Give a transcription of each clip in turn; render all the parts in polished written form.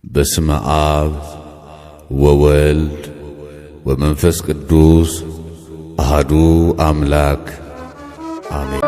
በስመ አብ ወወልድ ወመንፈስ ቅዱስ አሐዱ አምላክ አሜን።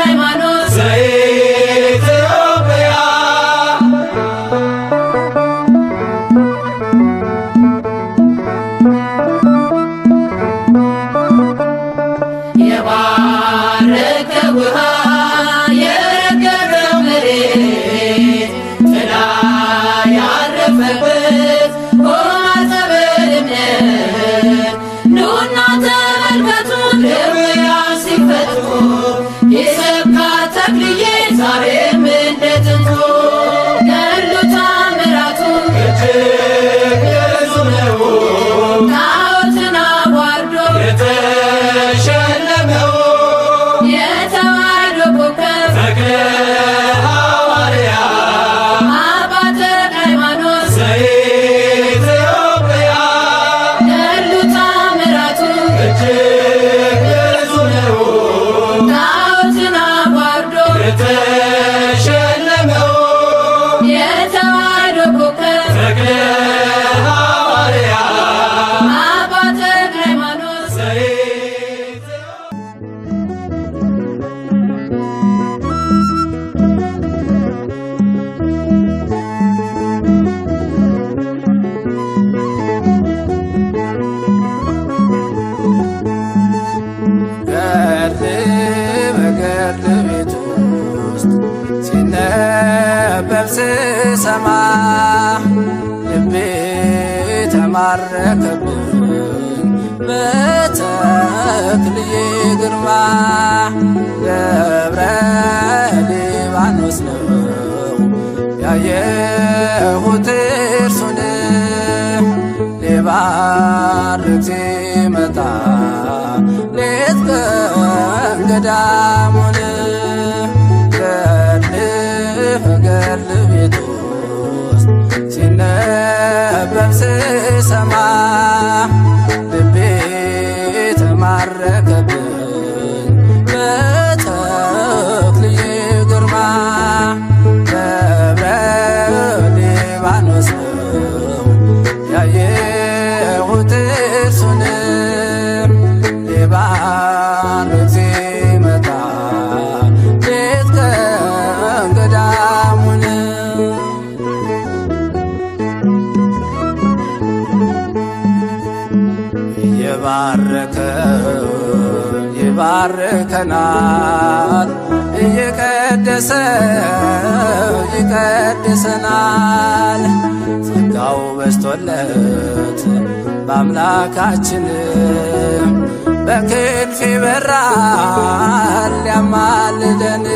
ሃይማኖት ስሰማ ልቤ ተማረከብኝ በተክልዬ ግርማ ደብረ ሊባኖስ ነው ያየሁት እርሱን ሊባርክ ሲመጣ ሌት ቀን ገዳሙን ገድል ቤት ውስጥ ሲነበብ ስሰማ ልቤ ተማረከብኝ በተክልዬ ግርማ ደብረ ሊባኖስ ነው ያየሁት እርሱን ሊባርክ ሲመጣ ሌት ቀን ገዳሙን ይባርከናል እየቀደሰ ይቀድሰናል ጸጋው በስቶለት በአምላካችን በክንፍ ይበራል ያማልደን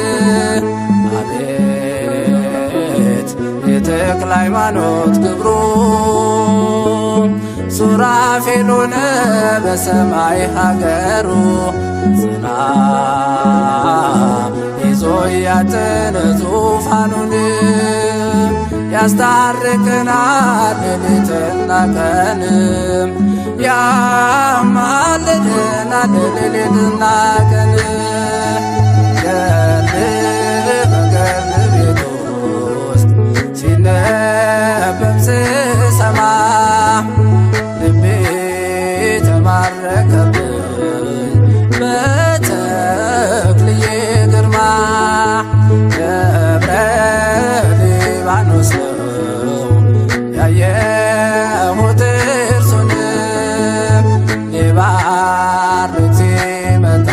አቤት የተክለ ሃይማኖት ግብሩ ሱራፌል ሆነ በሰማይ ሀገሩ ጽና ይዞ ያጠነ ዙፋኑን ያስታርቀናል ሌሊትና ቀን ያማልደናል ሌሊትና ቀን ገድል ቤት ውስጥ ሲነበብ ስሰማ ልቤ ተማረከብኝ በተክልዬ ግርማ ደብረ ሊባኖስ ነው ያየሁት እርሱን ሊባርክ ሲመጣ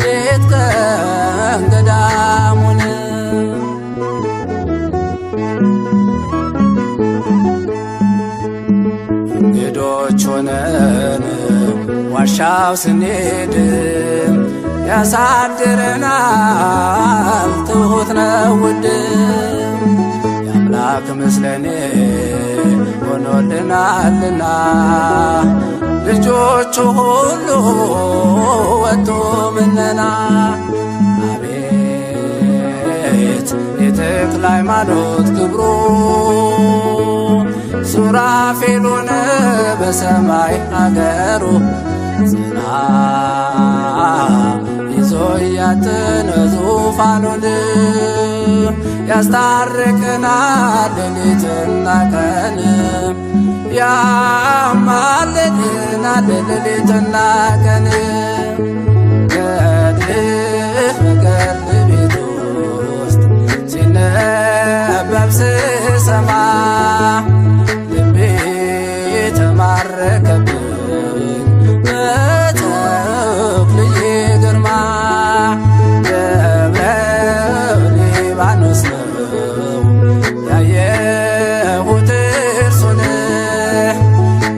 ሌት ቀን ገዳሙን እንግዶች ሆነን ዋሻው ስንሄድ ያሳድረናል ትሁት ነው ውድ የአምላክ ምስለኔ ሆኖልናልና ልጆቹ ሁሉ ወጡ ምነና አቤት የተክለ ሃይማኖት ግብሩ ሱራፌል ሆነ በሰማይ ሀገሩ ጽና ይዞ ያጠነ ዙፋኑን ያስታርቀናል ሌሊትና ቀን ያማልደናል ሌሊትና ቀን ገድል ቤት ውስጥ ሲነበብ ስሰማ ልቤ ተማረከብኝ በተክልዬ ግርማ ደብረ ሊባኖስ ነው ያየሁት እርሱን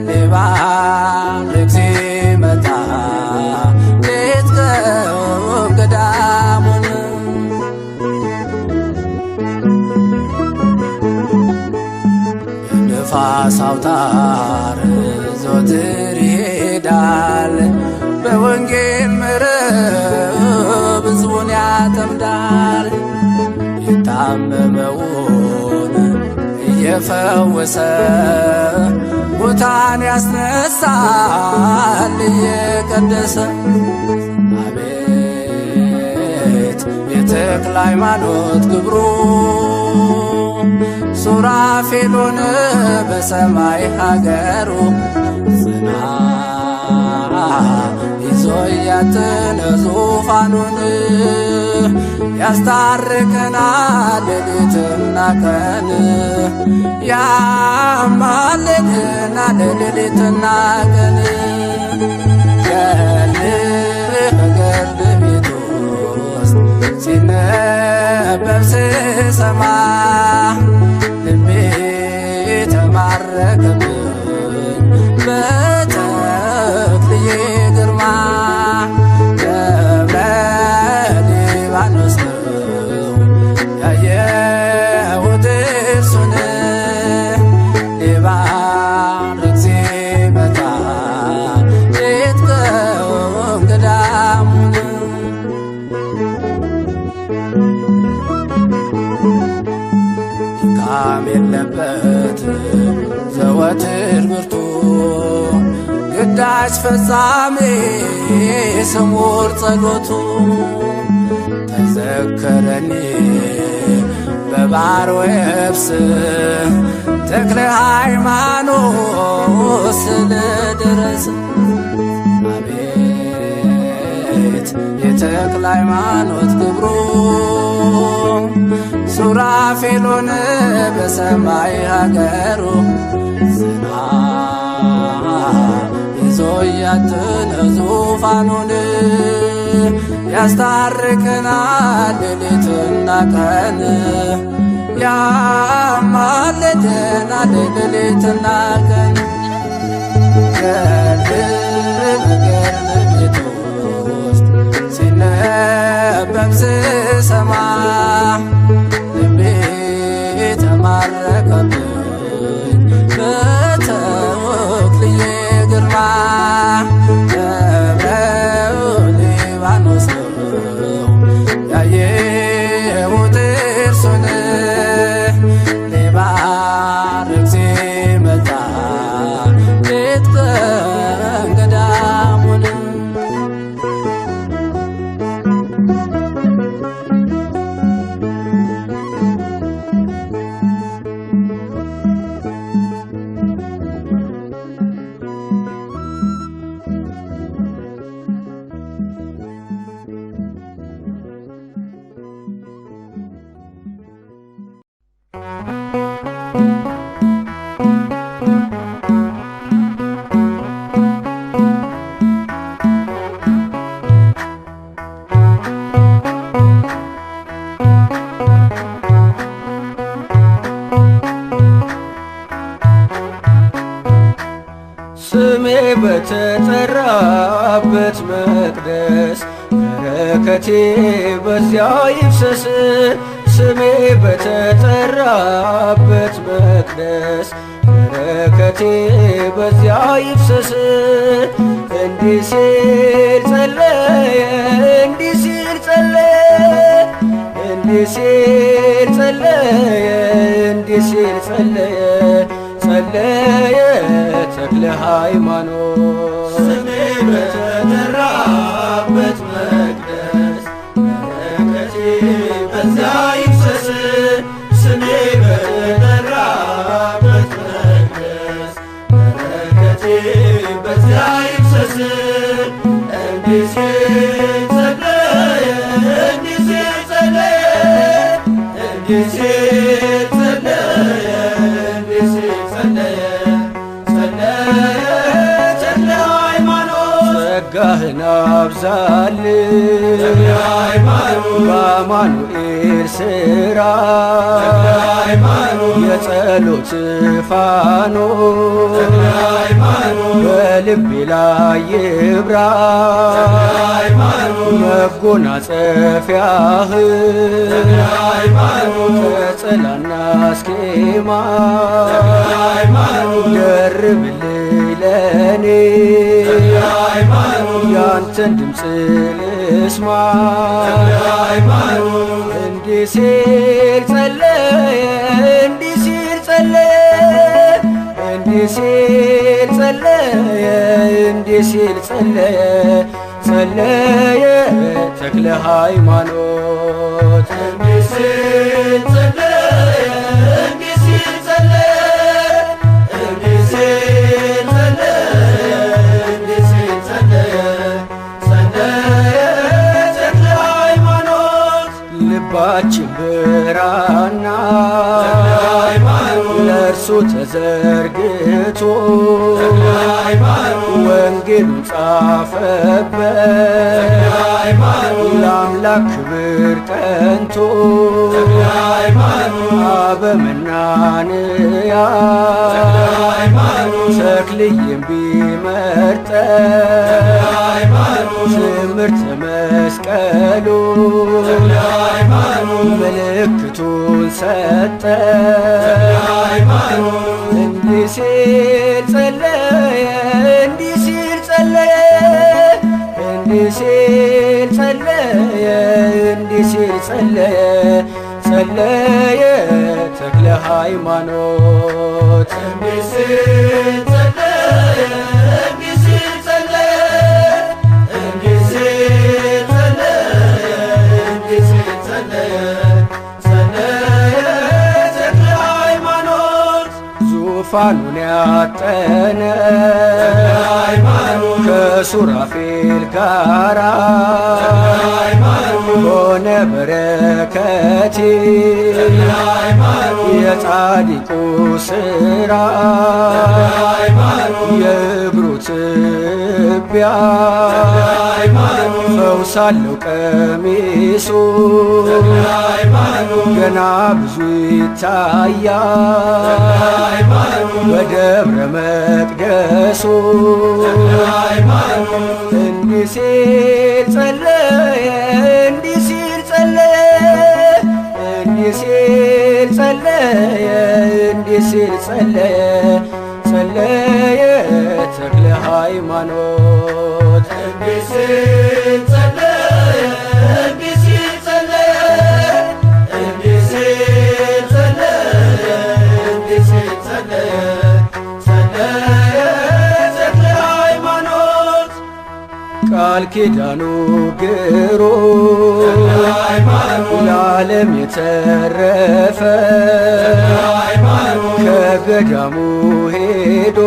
ሊባርክ ሲመጣ ሌት ቀን ገዳሙን ነፋስ አውታር ዘወትር ይሄዳል በወንጌል መረብ ሕዝቡን ያጠምዳል የታመመውን እየፈወሰ ሙታን ያስነሳል እየቀደሰ አቤት የተክለ ሃይማኖት ግብሩ ሱራፌል ሆነ በሰማይ ሀገሩ ጽና ይዞ ያጠነ ዙፋኑን ያስታርቀናል ሌሊትና ቀን ያማልደናል ሌሊትና ቀን ገድል ቤት ውስጥ ሲነበብ ስሰማ ነበረበት ዘወትር ብርቱ ግዳጅ ፈጻሜ ስሙር ጸሎቱ ተዘከረኒ በባሕር ወየብስ ተክለ ሃይማኖት ስለደረሰ አቤት የተክለ ሃይማኖት ክብሩ ሱራፌሎን በሰማይ ሀገሩ ዝና ይዞ ያትነ ዙፋኑን ያስታርቀናል ሌሊትና ቀን ያማልደናል ሌሊትና ቀን በገድል ቤት ውስጥ ሲነበብ ስሰማ ልቤ ተማረከብኝ በተክልዬ ግርማ ደብረ ሊባኖስ ነው ያየሁት እርሱን ሊባርክ ሲመጣ ሌት ቀን ገዳሙን ስሜ በተጠራበት መቅደስ በረከቴ በዚያ ይፍሰስ። ስሜ በተጠራበት መቅደስ በረከቴ በዚያ ይፍሰስ። እንዲህ ሲል ጸለየ፣ እንዲህ ሲል ጸለየ፣ እንዲህ ሲል ጸለየ፣ እንዲህ ሲል ጸለየ ጸለየ ተክለ ሃይማኖት። ስሜ በተጠራበት መቅደስ በረከቴ በዚያ ይፍሰስ። ስሜ በተጠራበት መቅደስ በረከቴ በዚያ ይፍሰስ። እንዲህ ሲል ጸለየ፣ እንዲህ ሲል ጸለየ፣ እንዲህ ሲል ጸለየ፣ እንዲህ ሲል ጸለየ ጸለየ ተክለ ሃይማኖት። ጸጋህን አብዛልን ተክለ ሃይማኖት በአማኑኤል ሥራ ተክለ ሃይማኖት የጸሎት ፋኖስ ተክለ ሃይማኖት በልቤ ላይ ይብራ ተክለ ሃይማኖት መጎናጸፊያህ ተክለ ሃይማኖት ከጸላና አስኬማ ተክለ ሃይማኖት ደርብልኝ ለኔ ተክለ ሃይማኖት ያንተን ድምፅ ልስማ ተክለ ሃይማኖት። እንዲህ ሲል ጸለየ፣ እንዲህ ሲል ጸለየ፣ እንዲህ ሲል ጸለየ፣ እንዲህ ሲል ጸለየ ጸለየ ተክለ ሃይማኖት። እንዲህ ሲል ጸለየ፣ እንዲህ ሲል ጸለየ፣ እንዲህ ሲል ጸለየ፣ እንዲህ ሲል ጸለየ ጸለየ ተክለ ሃይማኖት። ልባችን ብራና ተክለ ሃይማኖት ለእርሱ ተዘርግቶ ተክለ ሃይማኖት ወንጌሉን ጻፈበት ተክለ ሃይማኖት ለአምላክ ክብር ቀንቶ ተክለ ሃይማኖት አበመናንያ ተክለ ሃይማኖት ተክልዬም ቢመርጠ ተክለ ሃይማኖት ትምህርተ መስቀሉ ተክለ ሃይማኖት ምልክቱን ሰጠ ተክለ ሃይማኖት። እንዲህ ሲል ጸለየ፣ እንዲህ ሲል ጸለየ፣ እንዲህ ሲል ጸለየ፣ እንዲህ ሲል ጸለየ ጸለየ ተክለ ሃይማኖት እንዲህ ሲል ጸለየ እንዲህ ሲል ጸለየ እንዲህ ሲል ጸለየ እንዲህ ሲል ጸለየ ጸለየ ተክለ ሃይማኖት ዙፋኑን ያጠነ ከሱራፌል ጋራ ሆነ በረከቴ የጻድቁ ሥራ የእግሩ ትቢያ ፈውሳለው ቀሚሱ ገና ብዙ ይታያል በደብረ መቅደሱ እንዲህ ሲል ጸለየ እንዲህ ሲል ጸለየ እንዲህ ሲል ጸለየ እንዲህ ሲል ጸለየ ጸለየ ተክለ ሃይማኖት እንዲህ ሲል ጸለየ እንዲህ ሲል ጸለየ እንዲህ ሲል ጸለየ እንዲህ ሲል ጸለየ ጸለየ ተክለ ሃይማኖት ቃል ኪዳኑ ግሩ ለዓለም የተረፈ ከገዳሙ ሄዶ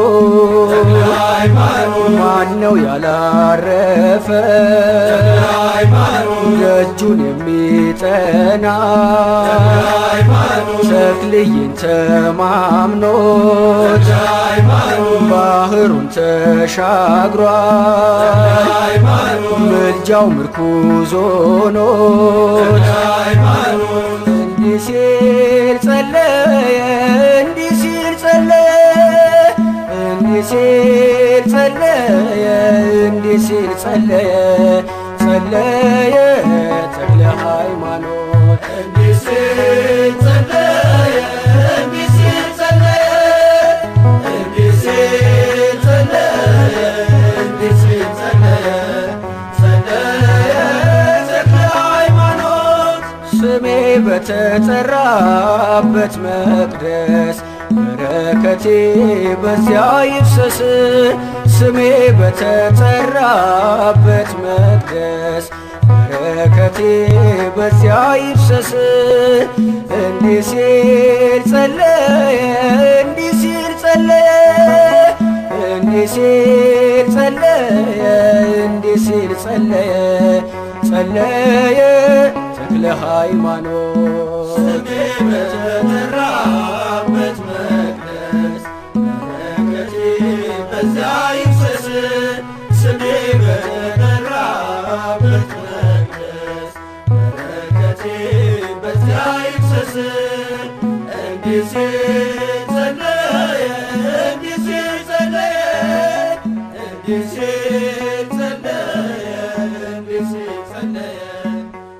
ማነው ያላረፈ ደጁን የሚጠና ተክልዬን ተማምኖት ባህሩን ተሻግሯል ምልጃው ምርኩዝ ሆኖት እንዲህ ሲል ጸለየ እንዲህ ሲል ጸለየ እንዲህ ሲል ጸለየ እንዲህ ሲል ጸለየ ጸለየ ተክለ ሃይማኖት እንዲህ ሲል ጸለየ እንዲህ ሲል ጸለየ እንዲህ ሲል ጸለየ እንዲህ ሲል ጸለየ ጸለየ ተክለ ሃይማኖት ስሜ በተጠራበት መቅደስ በረከቴ በዚያ ይፍሰስ ስሜ በተጠራበት መቅደስ በረከቴ በዚያ ይፍሰስ እንዲህ ሲል ጸለየ እንዲህ ሲል ጸለየ እንዲህ ሲል ጸለየ እንዲህ ሲል ጸለየ ጸለየ ተክለ ሃይማኖት ስሜ በተጠራበት መቅደስ በረከቴ በዚያ ይፍሰስ ስሜ በተጠራበት መቅደስ በረከቴ በዚያ ይፍሰስ እንዲህ ሲል ጸለየ እንዲህ ሲል ጸለየ እንዲህ ሲል ጸለየ እንዲህ ሲል ጸለየ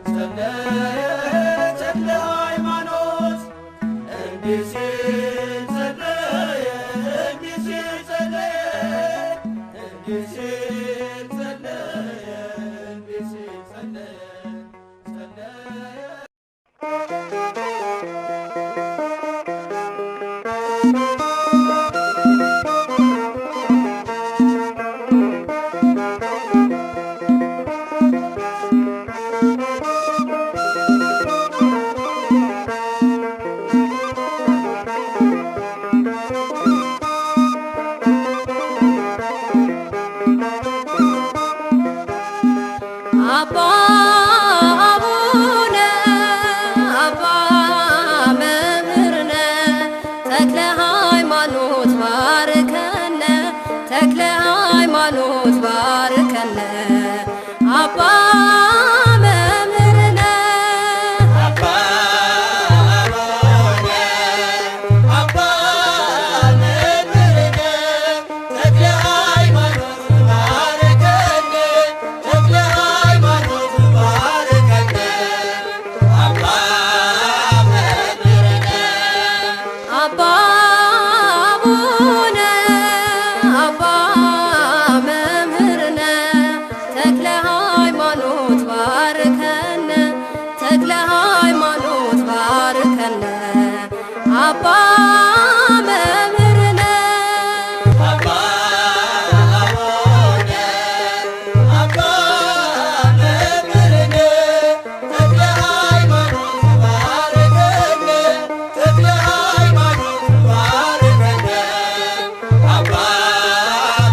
ጸለየ ተክለ ሃይማኖት እንዲህ ሲል ጸለየ እንዲህ ሲል ጸለየ እንዲህ ሲል ጸለየ እንዲህ ሲል ጸለየ ጸለየ አባ አባ መምህርነ አባ አቡነ አባ መምህርነ ተክለ ሃይማኖት ባርከነ ተክለ ሃይማኖት ባርከነ አባ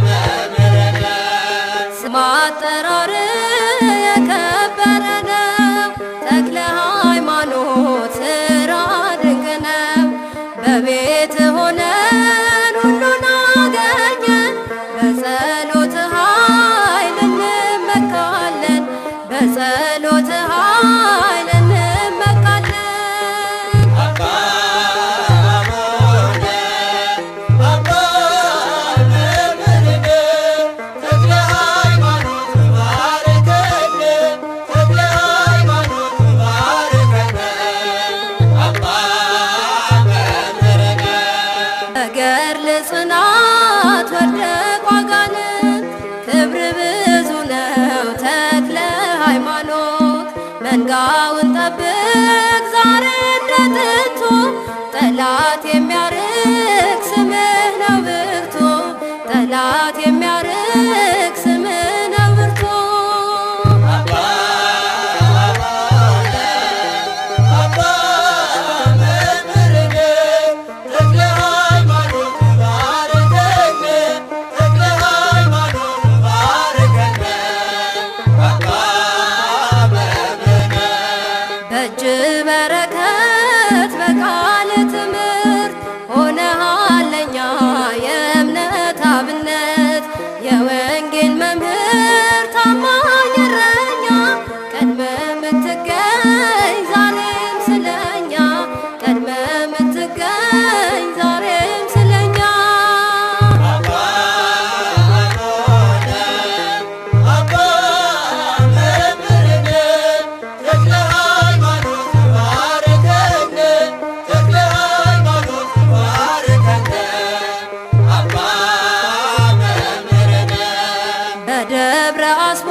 መምህርነ ስም አጠራር የከበረ ነው ተክለ ሃይማኖት ስራ ድንቅ ነው። በቤት ሆነን ሁሉን አገኘን በጸሎት ኃይል እንመካለን በጸሎት ኃይል እንመካለን። አባ አቡነ አባ መምህርነ ተክለ ሃይማኖት ባርከነ ተክለ ሃይማኖት ባርከነ አባ መምህርነ ገድል ጽናት ወደቁ አጋንንት ክብር ብዙ ነው ተክለ ሃይማኖት መንጋውን ጠብቅ ዛሬ እንደ ጥንቱ ጠላት የሚያርቅ ስምህ ነው ብርቱ ጠላት የሚያርቅ ስምህ ነው ብርቱ አባ አቡነ አባ መምህርነ ተክለ ሃይማኖት ባርከነ ተክለ ሃይማኖት ባርከነ አባ መምህርነ በእጅ በረከት በቃል ትምህርት ሆነሃል ለኛ የእምነት አብነት የወንጌል መምህር ታማኝ እረኛ ቀድመ ምትገኝ ዛሬም ስለኛ ቀድመ ምትገኝ ዛሬም ስለኛ አባ አቡነ አባ መምህርነ ተክለ ሃይማኖት ባርከነ ተክለ ሃይማኖት ባርከነ አባ መምህርነ በደብረ አስቦ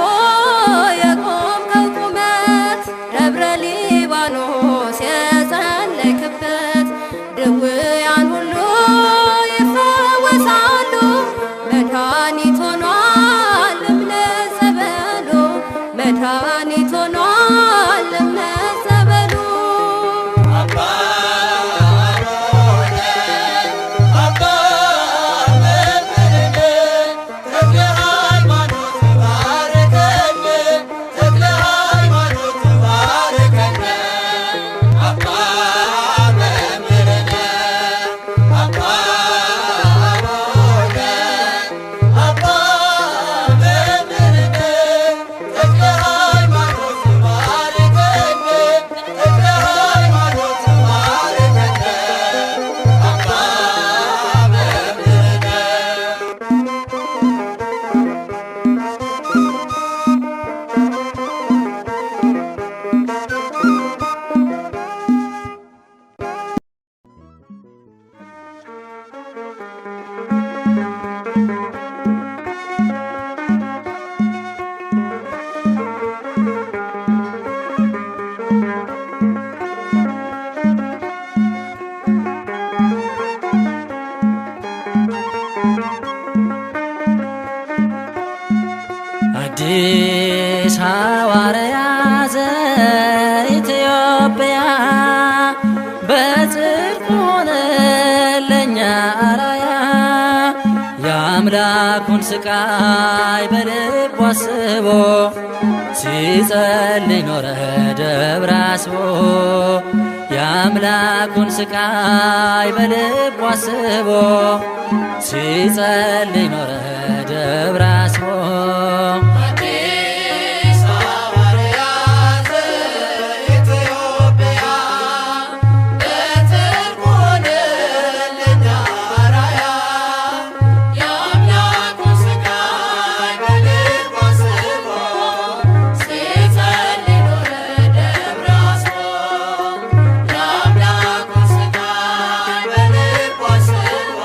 የቆምከው ቁመት ደብረ ሊባኖስ የጸለይክበት ድውያን ሁሉ ይፈወሳሉ መድኃኒት ሆኗል እምነት ጸበሉ መድኃኒት ሆኗል እምነት ጸበሉ አባ አቡነ አባ መምህርነ ተክለ ሃይማኖት ባርከነ ተክለ ሃይማኖት ባርከነ አባ መምህርነ አባ አቡነ አባ መምህርነ ተክለ ሃይማኖት ባርከነ ተክለ ሃይማኖት ባርከነ አባ መምህርነ አዲስ ሐዋርያ ዘኢትዮጵያ በጽድቅ ሆነ ለኛ አራያ የአምላኩን ስቃይ በልቡ አስቦ ሲጸልይ ኖረ ደብረ አስቦ የአምላኩን ስቃይ በልቡ አስቦ ሲጸልይ ኖረ ደብረ አስቦ አዲስ ሐዋርያ ዘኢትዮጵያ በጽድቅ ሆነ ለኛ አራያ የአምላኩን ስቃይ በልቡ አስቦ ሲጸልይ ኖረ ደብረ አስቦ የአምላኩን ስቃይ በልቡ አስቦ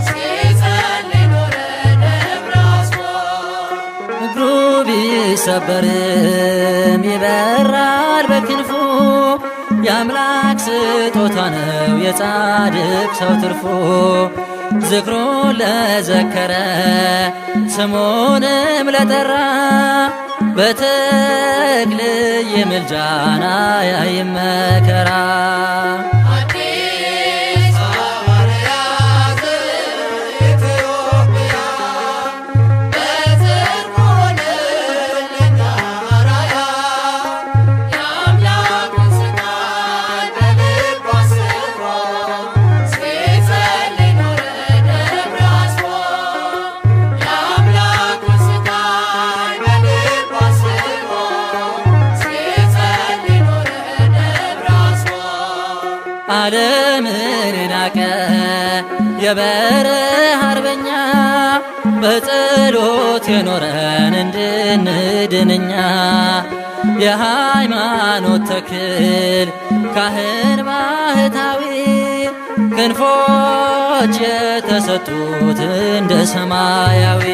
ሲጸልይ ኖረ ደብረ አስቦ ቢሰበርም ይበራል በክንፉ የአምላክ ስጦታ ነው የጻድቅ ሰው ትርፎ። ዝክሩን ለዘከረ ስሙንም ለጠራ በተክልየ ምልጃና ያይም መከራ። ዓለምን ናቀ የበረሃ አርበኛ በጸሎት የኖረን እንድንድንኛ የሃይማኖት ተክል ካህን ባህታዊ ክንፎች የተሰጡት እንደ ሰማያዊ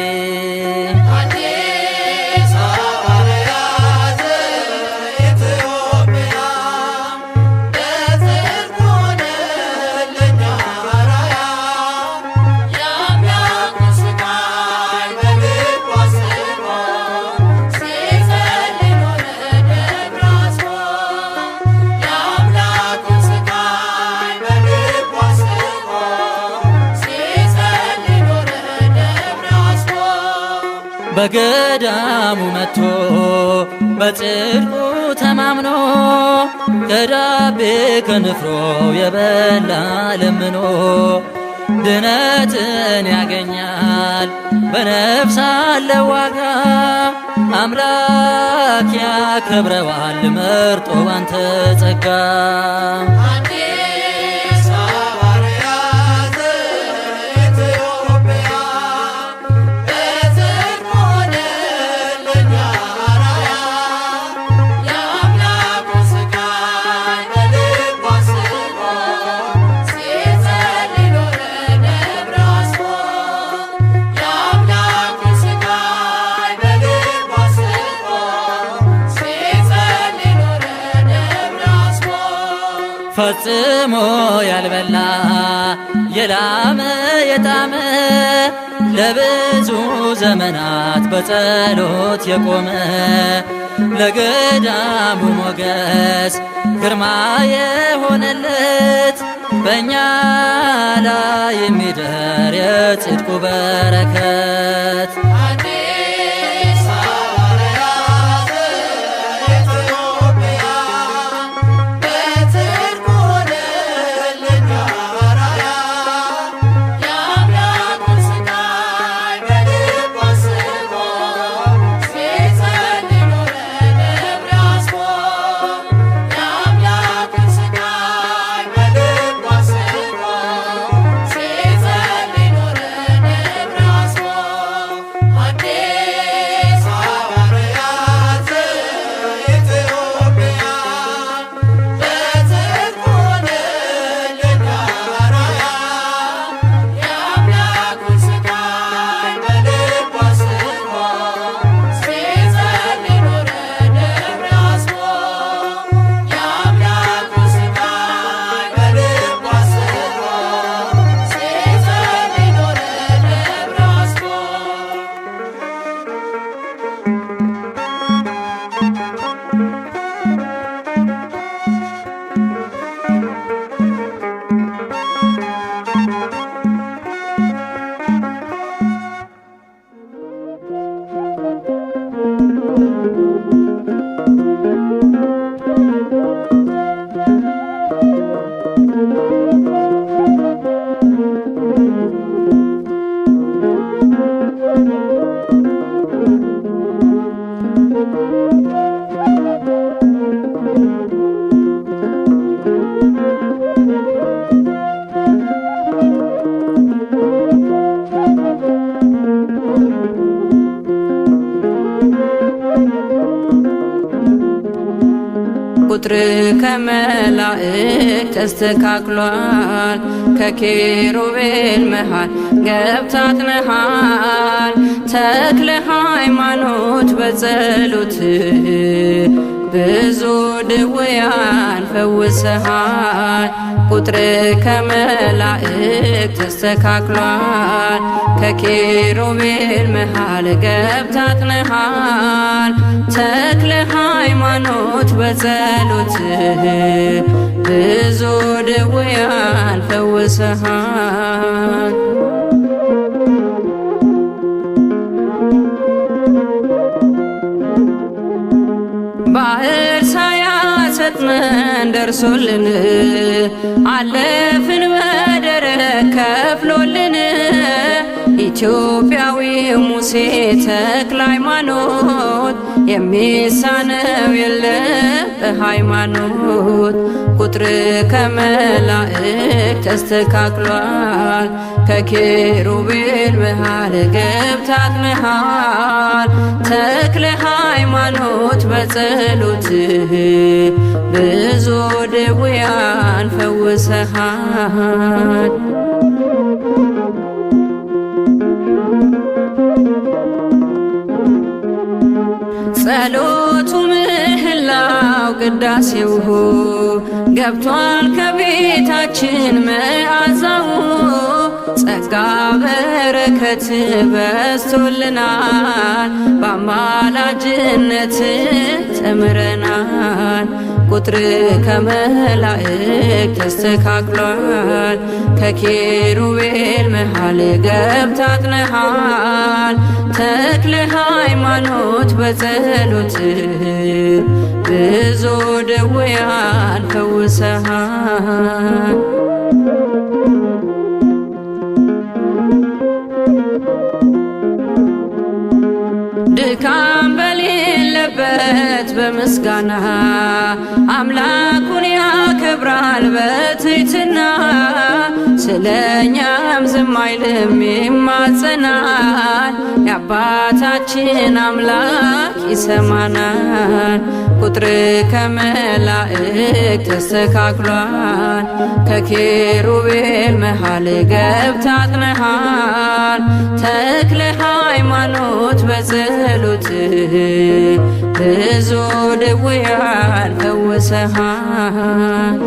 በገዳሙ መጥቶ በጽድቁ ተማምኖ ከዳቤ ከንፍሮ የበላ ለምኖ ድነትን ያገኛል በነፍስ አለ ዋጋ። አምላክ ያከብረዋል መርጦ ባንተ ጸጋ። ፈጽሞ ያልበላ የላመ የጣመ ለብዙ ዘመናት በጸሎት የቆመ ለገዳሙ ሞገስ ግርማ የሆነለት በእኛ ላይ የሚደር የጽድቁ በረከት። ቁጥር ከመላእክት ተስተካክሏል። ከኪሩቤል መሃል ገብታትነሃል። ተክለ ሃይማኖት በጸሎት ብዙ ድውያን ፈውሰሃል። ቁጥር ከመላእክት ተስተካክሏል። ከኪሩቤል መሃል ገብታ አጥነሃል። ተክለ ሃይማኖት በጸሎትህ ብዙ ድውያን ፈውሰሃል። ባህር ሳያሰጥመን ደርሶልን አለፍን በደረቅ ከፍሎልን። ኢትዮጵያዊው ሙሴ ተክለ ሃይማኖት የሚሳነው የለ በሃይማኖት። ቁጥር ከመላእክት ተስተካክሏል። ከኪሩቤል መሃል ገብታ አጥነሃል። ተክለ ሃይማኖት በጸሎትህ ብዙ ድውያን ፈውሰሃል። ጸሎቱ ምህላው ቅዳሴው ገብቷል ከቤታችን መዓዛው። ጸጋ በረከት በስቶልናል በአማላጅነት ተምረናል። ቁጥር ከመላእክት ተስተካክሏል። ከኪሩቤል መሃል ገብታ አጥነሃል። ተክለ ሃይማኖት በጸሎትህ ብዙ ድውያን ፈውሰሃል። ድካም በሌለበት በምስጋና አምላኩን ያከብራል በትሕትና። ስለኛም ዝም አይልም ይማጸናል። የአባታችን አምላክ ይሰማናል። ቁጥር ከመላእክት ተስተካክሏል። ከኪሩቤል መሃል ገብታ አጥነሃል። ተክለ ሃይማኖት በጸሎትህ ብዙ ድውያን ፈውሰሃል።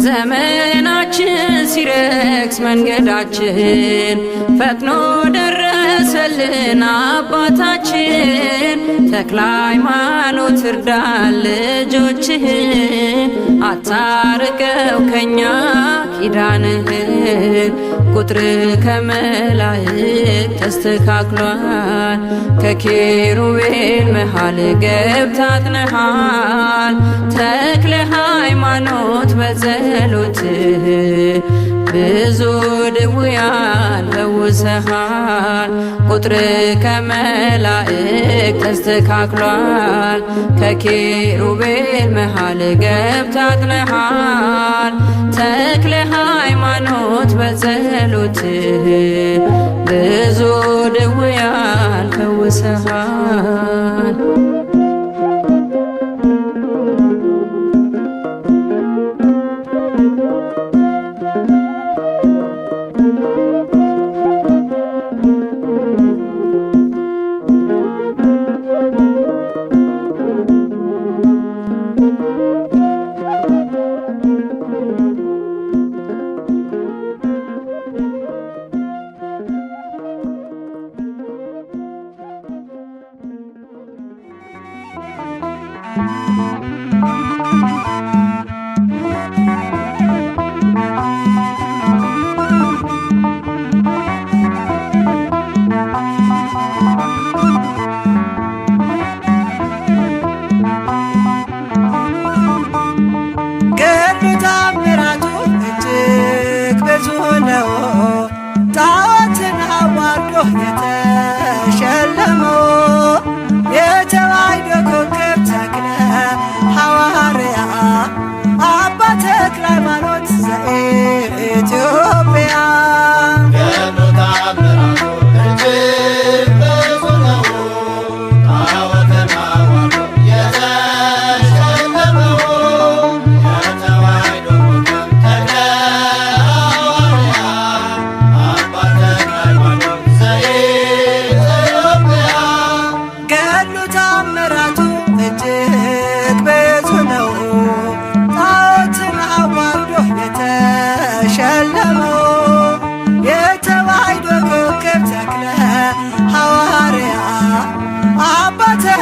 ዘመናችን ሲረክስ መንገዳችን ፈጥኖ ደረሰልን አባታችን። ተክለ ሃይማኖት እርዳን ልጆችህን አታርቀው ከኛ ኪዳንህን። ቁጥር ከመላእክት ተስተካክሏል። ከኪሩቤል መሃል ገብታ አጥነሃል። ተክለ ሃይማኖት በጸሎትህ ብዙ ድውያን ፈውሰሃል። ቁጥር ከመላእክት ተስተካክሏል። ከኪሩቤል መሃል ገብታ አጥነሃል። ተክለ ሃይማኖት በጸሎትህ ብዙ ድውያን ፈውሰሃል።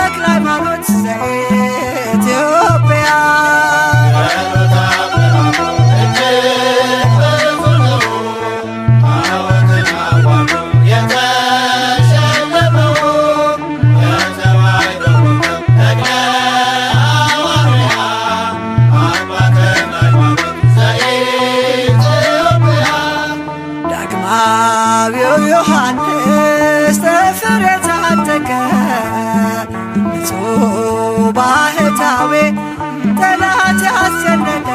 ተክለ ሃይማኖት ዘኢትዮጵያ ዳግማዊው ዮሐንስ ተፍሬ ታጠቀ ንጹሕ ባህታዊ ጠላት ያስጨነቀ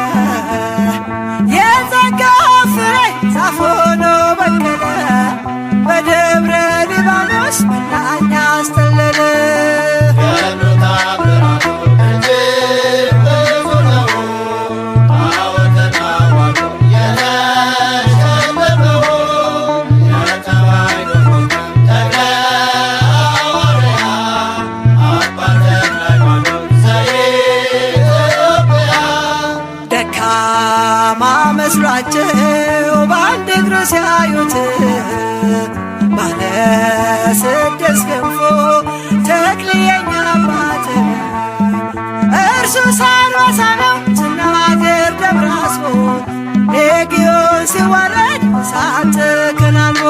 የጸጋ ፍሬ ዛፍ ሆኖ በቀለ በደብረ ሊባኖስ መናኛ አስተለለ። ደካማ መስሏቸው በአንድ እግሩ ሲያዩት ባለ ስድስት ክንፎ ተክልየኛ አባት እርሱ ሳርባሳ ነው ስናገር ደብረ አስቦ ሌጊዮን ሲዋረድ እሳት ተከናንቦ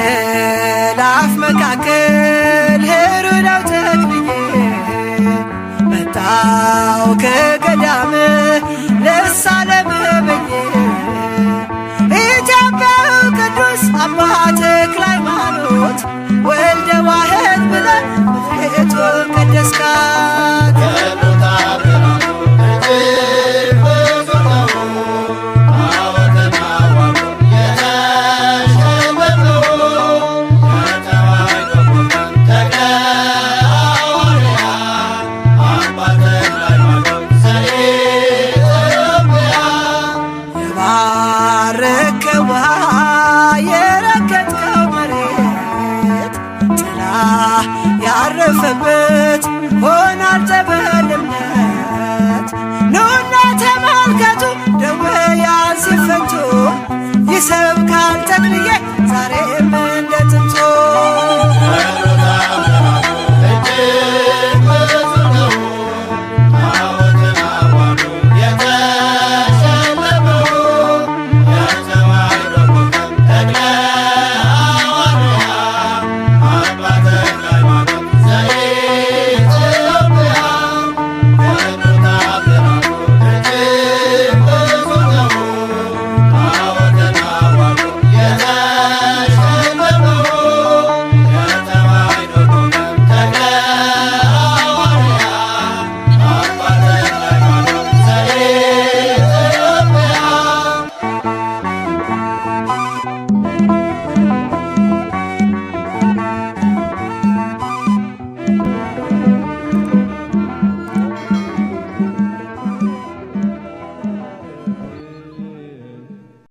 ከአእላፍ መካከል ሄሮዳው ተክልዬ መጣው ከገዳም ልሳለምህ ብዬ ኢትዮጵያዊ ቅዱስ አባ ተክለ ሃይማኖት ወልደ ዋሕድ ብለህ ምድሪቱን ቀደስካት። የባረከው ውሃ የረገጥከው መሬት ጥላ ያረፈበት